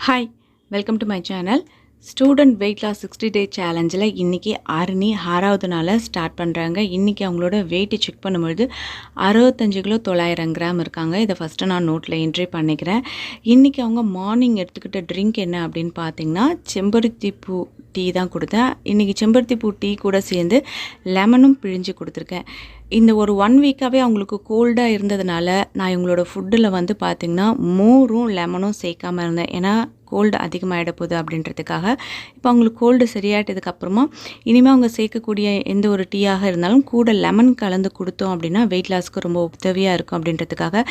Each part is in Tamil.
Hi, welcome to my channel. Student weight loss 60 day சேலஞ்சில் இன்றைக்கி அருணி 6வது நாளில் ஸ்டார்ட் பண்ணுறாங்க. இன்றைக்கி அவங்களோட வெயிட்டு செக் பண்ணும்பொழுது 65 கிலோ 900 கிராம் இருக்காங்க. இதை ஃபஸ்ட்டு நான் நோட்டில் என்ட்ரி பண்ணிக்கிறேன். இன்றைக்கி அவங்க மார்னிங் எடுத்துக்கிட்ட ட்ரிங்க் என்ன அப்படின்னு பார்த்தீங்கன்னா, செம்பருத்தி பூ டீ தான் கொடுத்தேன். இன்றைக்கி செம்பருத்தி பூ டீ கூட சேர்ந்து லெமனும் பிழிஞ்சு கொடுத்துருக்கேன். இந்த ஒரு 1 வீக்காகவே அவங்களுக்கு கோல்டாக இருந்ததுனால நான் இவங்களோட ஃபுட்டில் வந்து பார்த்திங்கன்னா மோரும் லெமனும் சேர்க்காமல் இருந்தேன். ஏன்னா கோல்டு அதிகமாகிட போகுது அப்படின்றதுக்காக. இப்போ அவங்களுக்கு கோல்டு சரியாயிட்டதுக்கப்புறமா இனிமேல் அவங்க சேர்க்கக்கூடிய எந்த ஒரு டீயாக இருந்தாலும் கூட லெமன் கலந்து கொடுத்தோம் அப்படின்னா வெயிட் லாஸ்க்கு ரொம்ப உதவியாக இருக்கும் அப்படின்றதுக்காக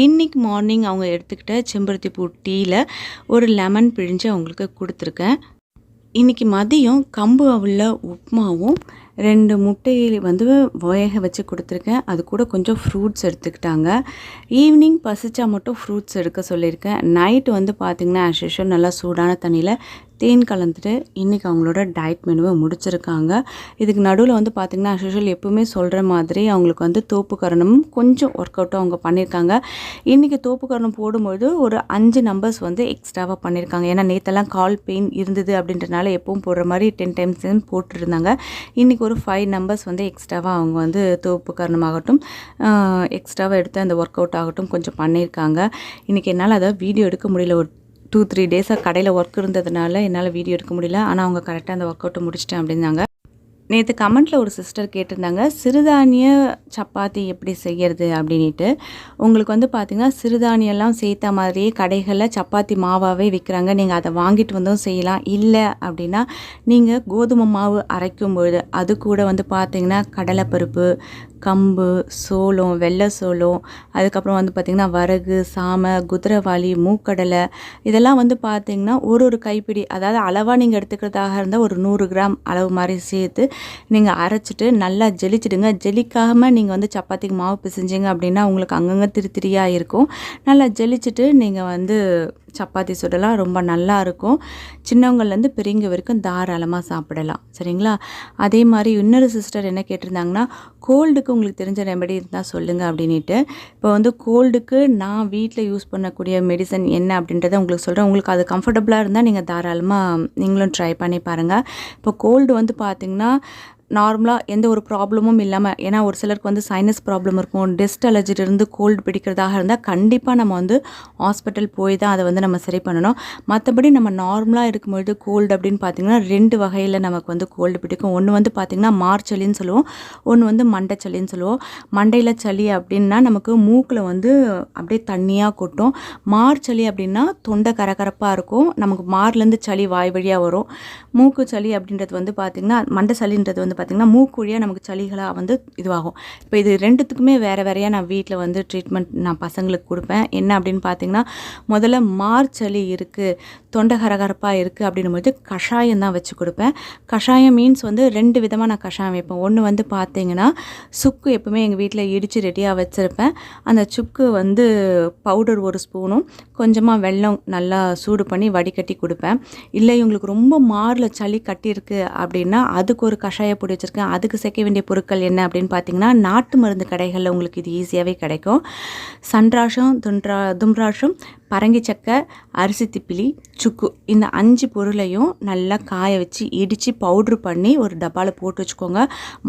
இன்றைக்கி மார்னிங் அவங்க எடுத்துக்கிட்ட செம்பருத்தி பூ டீயில் ஒரு லெமன் பிழிஞ்சு அவங்களுக்கு கொடுத்துருக்கேன். இன்றைக்கி மதியம் கம்பு அவுள்ள உப்புமாவும் 2 முட்டையை வந்து வேக வச்சு கொடுத்துருக்கேன். அது கூட கொஞ்சம் ஃப்ரூட்ஸ் எடுத்துக்கிட்டாங்க. ஈவினிங் பசிச்சா மட்டும் ஃப்ரூட்ஸ் எடுக்க சொல்லியிருக்கேன். நைட்டு வந்து பார்த்திங்கன்னா ஆஸ் யூஷுவல் நல்லா சூடான தண்ணியில் தேன் கலந்துட்டு இன்றைக்கி அவங்களோட டயட் மெனுவை முடிச்சிருக்காங்க. இதுக்கு நடுவில் வந்து பார்த்திங்கன்னா ஆஸ் யூஷுவல் எப்பவுமே சொல்கிற மாதிரி அவங்களுக்கு வந்து தோப்பு கரணமும் கொஞ்சம் ஒர்க் அவுட்டும் அவங்க பண்ணியிருக்காங்க. இன்றைக்கி தோப்பு கரணம் போடும்பொழுது ஒரு 5 நம்பர்ஸ் வந்து எக்ஸ்ட்ராவாக பண்ணியிருக்காங்க. ஏன்னா நேற்றெல்லாம் கால் பெயின் இருந்தது அப்படின்றனால எப்பவும் போடுற மாதிரி 10 டைம்ஸ் போட்டுருந்தாங்க. இன்றைக்கி ஒரு 5 நம்பர்ஸ் வந்து எக்ஸ்ட்ராவாக அவங்க வந்து தோப்பு கரணமாகட்டும் எக்ஸ்ட்ராவாக எடுத்து அந்த ஒர்க் அவுட் ஆகட்டும் கொஞ்சம் பண்ணியிருக்காங்க. இன்றைக்கி என்னால் அதை வீடியோ எடுக்க முடியல. ஒரு 2-3 டேஸாக கடையில் ஒர்க் இருந்ததுனால என்னால் வீடியோ எடுக்க முடியல. ஆனால் அவங்க கரெக்டாக அந்த ஒர்க் அவுட்டை முடிச்சிட்டேன் அப்படின்னாங்க. நேற்று கமெண்ட்டில் ஒரு சிஸ்டர் கேட்டிருந்தாங்க, சிறுதானிய சப்பாத்தி எப்படி செய்கிறது அப்படின்ட்டு. உங்களுக்கு வந்து பார்த்திங்கன்னா சிறுதானியெல்லாம் சேர்த்த மாதிரியே கடைகளில் சப்பாத்தி மாவாகவே விற்கிறாங்க. நீங்கள் அதை வாங்கிட்டு வந்தும் செய்யலாம். இல்லை அப்படின்னா நீங்கள் கோதுமை மாவு அரைக்கும் பொழுது அது கூட வந்து பார்த்திங்கன்னா கடலைப்பருப்பு, கம்பு, சோளம், வெள்ளை சோளம், அதுக்கப்புறம் வந்து பார்த்திங்கன்னா வரகு, சாமை, குதிரைவாளி, மூக்கடலை இதெல்லாம் வந்து பார்த்திங்கன்னா ஒரு கைப்பிடி, அதாவது அளவாக நீங்கள் எடுத்துக்கிறதாக இருந்தால் ஒரு 100 கிராம் அளவு மாதிரி சேர்த்து நீங்கள் அரைச்சிட்டு நல்லா ஜெலிச்சிடுங்க. ஜெலிக்காமல் நீங்கள் வந்து சப்பாத்திக்கு மாவு பிசைஞ்சிங்க அப்படின்னா உங்களுக்கு அங்கங்கே திரியாக இருக்கும். நல்லா ஜெலிச்சிட்டு நீங்கள் வந்து சப்பாத்தி சுடலாம். ரொம்ப நல்லா இருக்கும். சின்னவங்கள்லேருந்து பெரியவங்க வரைக்கும் தாராளமாக சாப்பிடலாம். சரிங்களா? அதே மாதிரி இன்னொரு சிஸ்டர் என்ன கேட்டிருந்தாங்கன்னா, கோல்டுக்கு உங்களுக்கு தெரிஞ்ச ரெமெடி இருந்தால் சொல்லுங்கள் அப்படின்ட்டு. இப்போ வந்து கோல்டுக்கு நான் வீட்டில் யூஸ் பண்ணக்கூடிய மெடிசன் என்ன அப்படின்றத உங்களுக்கு சொல்கிறேன். உங்களுக்கு அது கம்ஃபர்டபுளாக இருந்தால் நீங்கள் தாராளமாக நீங்களும் ட்ரை பண்ணி பாருங்கள். இப்போ கோல்டு வந்து பார்த்திங்கன்னா நார்மலாக எந்த ஒரு ப்ராப்ளமும் இல்லாமல், ஏன்னா ஒரு சிலருக்கு வந்து சைனஸ் ப்ராப்ளம் இருக்கும், டெஸ்ட் அலர்ஜிலிருந்து கோல்டு பிடிக்கிறதாக இருந்தால் கண்டிப்பாக நம்ம வந்து ஹாஸ்பிட்டல் போய் தான் அதை வந்து நம்ம சரி பண்ணணும். மற்றபடி நம்ம நார்மலாக இருக்கும்பொழுது கோல்டு அப்படின்னு பார்த்திங்கன்னா 2 வகையில் நமக்கு வந்து கோல்டு பிடிக்கும். ஒன்று வந்து பார்த்திங்கன்னா மார்ச்சளின்னு சொல்லுவோம், ஒன்று வந்து மண்டைச்சளின்னு சொல்லுவோம். மண்டையில் சளி அப்படின்னா நமக்கு மூக்கில் வந்து அப்படியே தண்ணியாக கொட்டும். மார்ச்சளி அப்படின்னா தொண்டை கரகரப்பாக இருக்கும், நமக்கு மார்லேருந்து சளி வாய் வழியாக வரும். மூக்கு சளி அப்படின்றது வந்து பார்த்திங்கன்னா மண்டை சளின்றது வந்து பார்த்திங்கன்னா மூக்கு வழியாக நமக்கு சளிகளாக வந்து இதுவாகும். இப்போ இது 2த்துக்குமே வேறு வேறையாக நான் வீட்டில் வந்து ட்ரீட்மெண்ட் நான் பசங்களுக்கு கொடுப்பேன். என்ன அப்படின்னு பார்த்திங்கன்னா, முதல்ல மார்ச்சளி இருக்குது, தொண்டை கரகரப்பாக இருக்குது அப்படின்னும்போது கஷாயம் தான் வச்சு கொடுப்பேன். கஷாயம் மீன்ஸ் வந்து 2 விதமாக நான் கஷாயம் வைப்பேன். ஒன்று வந்து பார்த்திங்கன்னா சுக்கு எப்பவுமே எங்கள் வீட்டில் இடித்து ரெடியாக வச்சுருப்பேன். அந்த சுக்கு வந்து பவுடர் 1 ஸ்பூனும் கொஞ்சமாக வெல்லம் நல்லா சூடு பண்ணி வடிகட்டி கொடுப்பேன். இல்லை இவங்களுக்கு ரொம்ப மாரில் சளி கட்டியிருக்கு அப்படின்னா அதுக்கு ஒரு கஷாய பொடி வச்சுருக்கேன். அதுக்கு சேர்க்க வேண்டிய பொருட்கள் என்ன அப்படின்னு பார்த்தீங்கன்னா, நாட்டு மருந்து கடைகளில் உங்களுக்கு இது ஈஸியாகவே கிடைக்கும். சன்ராஷம், தும்ராஷம், பரங்கி சக்கை, அரிசி திப்பிலி, சுக்கு, இந்த 5 பொருளையும் நல்லா காய வச்சு இடித்து பவுட்ரு பண்ணி ஒரு டப்பாவில் போட்டு வச்சுக்கோங்க.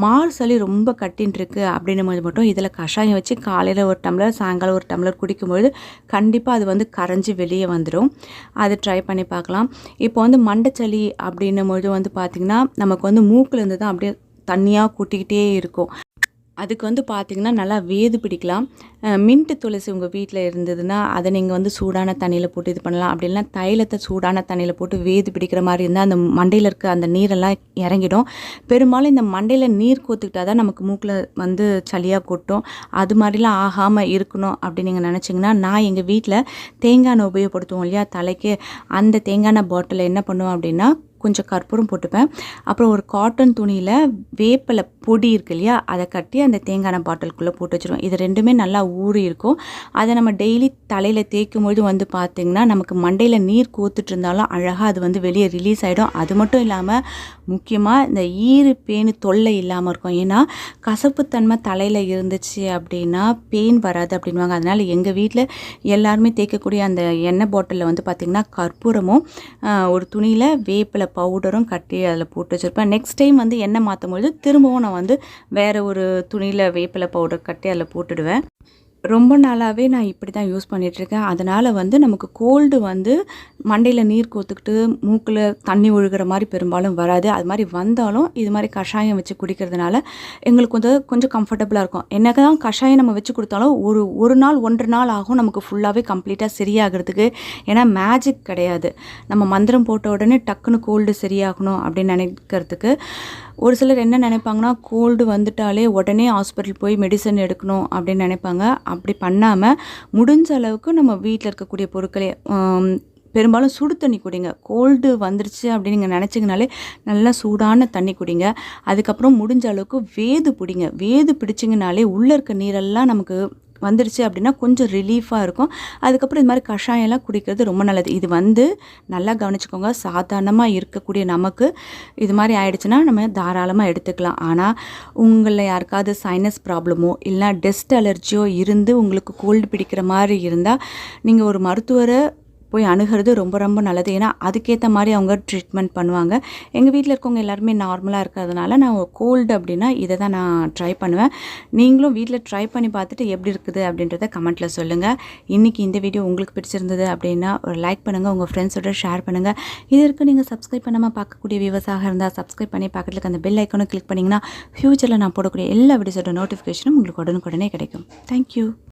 மார் சளி ரொம்ப கட்டின்ட்டுருக்கு அப்படின்னும் போது மட்டும் இதில் கஷாயம் வச்சு காலையில் 1 டம்ளர் சாயங்காலம் 1 டம்ளர் குடிக்கும்பொழுது கண்டிப்பாக அது வந்து கரைஞ்சி வெளியே வந்துடும். அது ட்ரை பண்ணி பார்க்கலாம். இப்போ வந்து மண்டைச்சளி அப்படின்னும் பொழுது வந்து பார்த்திங்கன்னா நமக்கு வந்து மூக்கிலேருந்து தான் அப்படியே தண்ணியாக கூட்டிக்கிட்டே இருக்கும். அதுக்கு வந்து பார்த்திங்கன்னா நல்லா வேது பிடிக்கலாம். மின்ட்டு துளசி உங்கள் வீட்டில் இருந்ததுன்னா அதை நீங்கள் வந்து சூடான தண்ணியில் போட்டு இது பண்ணலாம். அப்படி இல்லைனா தைலத்தை சூடான தண்ணியில் போட்டு வேது பிடிக்கிற மாதிரி இருந்தால் அந்த மண்டையில் இருக்க அந்த நீரெல்லாம் இறங்கிடும். பெரும்பாலும் இந்த மண்டையில் நீர் கோத்துக்கிட்டால் தான் நமக்கு மூக்கில் வந்து சளியாக கொட்டும். அது மாதிரிலாம் ஆகாமல் இருக்கணும் அப்படின்னு நீங்கள் நினச்சிங்கன்னா, நான் எங்கள் வீட்டில் தேங்காய் எண்ணெய் உபயோகப்படுத்துவோம் இல்லையா தலைக்கு, அந்த தேங்காய் எண்ணெய் பாட்டில் என்ன பண்ணுவோம் அப்படின்னா கொஞ்சம் கற்பூரம் போட்டுப்பேன். அப்புறம் ஒரு காட்டன் துணியில் வேப்பிலை பொடி இருக்கு இல்லையா, அதை கட்டி அந்த தேங்காய் எண்ணெய் பாட்டிலுக்குள்ளே போட்டு வச்சுருவேன். இது 2மே நல்லா ஊறி இருக்கும். அதை நம்ம டெய்லி தலையில் தேய்க்கும்பொழுது வந்து பார்த்திங்கன்னா நமக்கு மண்டையில் நீர் கோத்துட்டு இருந்தாலும் அழகாக அது வந்து வெளியே ரிலீஸ் ஆகிடும். அது மட்டும் இல்லாமல் முக்கியமாக இந்த பேனு தொல்லை இல்லாமல் இருக்கும். ஏன்னா கசப்புத்தன்மை தலையில் இருந்துச்சு அப்படின்னா பெயின் வராது அப்படின்வாங்க. அதனால் எங்கள் வீட்டில் எல்லாருமே தேய்க்கக்கூடிய அந்த எண்ணெய் பாட்டிலில் வந்து பார்த்திங்கன்னா கற்பூரமும் ஒரு துணியில் வேப்பிலை பவுடரும் கட்டி அதில் போட்டு வச்சுருப்பேன். நெக்ஸ்ட் டைம் வந்து எண்ணெய் மாற்றும்பொழுது திரும்பவும் நான் வந்து வேறு ஒரு துணியில் வேப்பிலை பவுடர் கட்டி அதில் போட்டுடுவேன். ரொம்ப நாளாகவே நான் இப்படி தான் யூஸ் பண்ணிகிட்ருக்கேன். அதனால் வந்து நமக்கு கோல்டு வந்து மண்டையில் நீர் கோத்துக்கிட்டு மூக்கில் தண்ணி ஒழுகிற மாதிரி பெரும்பாலும் வராது. அது மாதிரி வந்தாலும் இது மாதிரி கஷாயம் வச்சு குடிக்கிறதுனால எங்களுக்கு வந்து கொஞ்சம் கம்ஃபர்டபுளாக இருக்கும். என்னக்கு தான் கஷாயம் நம்ம வச்சு கொடுத்தாலும் ஒரு நாள் 1.5 நாள் ஆகும் நமக்கு ஃபுல்லாகவே கம்ப்ளீட்டாக சரியாகிறதுக்கு. ஏன்னா மேஜிக் கிடையாது. நம்ம மந்திரம் போட்ட உடனே டக்குன்னு கோல்டு சரியாகணும் அப்படின்னு நினைக்கிறதுக்கு ஒரு சிலர் என்ன நினைப்பாங்கன்னா, கோல்டு வந்துட்டாலே உடனே ஹாஸ்பிட்டல் போய் மெடிசன் எடுக்கணும் அப்படின்னு நினைப்பாங்க. அப்படி பண்ணாமல் முடிஞ்ச அளவுக்கு நம்ம வீட்டில் இருக்கக்கூடிய பொருட்களே பெரும்பாலும் சுடு தண்ணி குடிங்க. கோல்டு வந்துருச்சு அப்படின்னு நீங்கள் நினச்சிங்கனாலே நல்லா சூடான தண்ணி குடிங்க. அதுக்கப்புறம் முடிஞ்ச அளவுக்கு வேது பிடிங்க. வேது பிடிச்சிங்கனாலே உள்ளே இருக்க நீரெல்லாம் நமக்கு வந்துடுச்சு அப்படின்னா கொஞ்சம் ரிலீஃபாக இருக்கும். அதுக்கப்புறம் இது மாதிரி கஷாயம்லாம் குடிக்கிறது ரொம்ப நல்லது. இது வந்து நல்லா கவனிச்சுக்கோங்க, சாதாரணமாக இருக்கக்கூடிய நமக்கு இது மாதிரி ஆயிடுச்சுன்னா நம்ம தாராளமாக எடுத்துக்கலாம். ஆனால் உங்களில் யாருக்காவது சைனஸ் ப்ராப்ளமோ இல்லைனா டஸ்ட் அலர்ஜியோ இருந்து உங்களுக்கு கோல்டு பிடிக்கிற மாதிரி இருந்தால் நீங்கள் ஒரு மருத்துவரை போய் அணுகிறது ரொம்ப ரொம்ப நல்லது. ஏன்னா அதுக்கேற்ற மாதிரி அவங்க ட்ரீட்மெண்ட் பண்ணுவாங்க. எங்கள் வீட்டில் இருக்கவங்க எல்லாருமே நார்மலாக இருக்கிறதுனால நான் கோல்டு அப்படின்னா இதை தான் நான் ட்ரை பண்ணுவேன். நீங்களும் வீட்டில் ட்ரை பண்ணி பார்த்துட்டு எப்படி இருக்குது அப்படின்றத கமெண்ட்டில் சொல்லுங்கள். இன்றைக்கி இந்த வீடியோ உங்களுக்கு பிடிச்சிருந்தது அப்படின்னா ஒரு லைக் பண்ணுங்கள், உங்கள் ஃப்ரெண்ட்ஸோட ஷேர் பண்ணுங்கள். இதற்கு நீங்கள் சப்ஸ்கிரைப் பண்ணாமல் பார்க்கக்கூடிய வியூவர்ஸாக இருந்தால் சப்ஸ்கிரைப் பண்ணி பக்கத்தில் அந்த பெல் ஐக்கானை கிளிக் பண்ணிங்கன்னா ஃப்யூச்சரில் நான் போடக்கூடிய எல்லா வீடியோஸோட நோட்டிஃபிகேஷனும் உங்களுக்கு உடனுக்குடனே கிடைக்கும். தேங்க்யூ.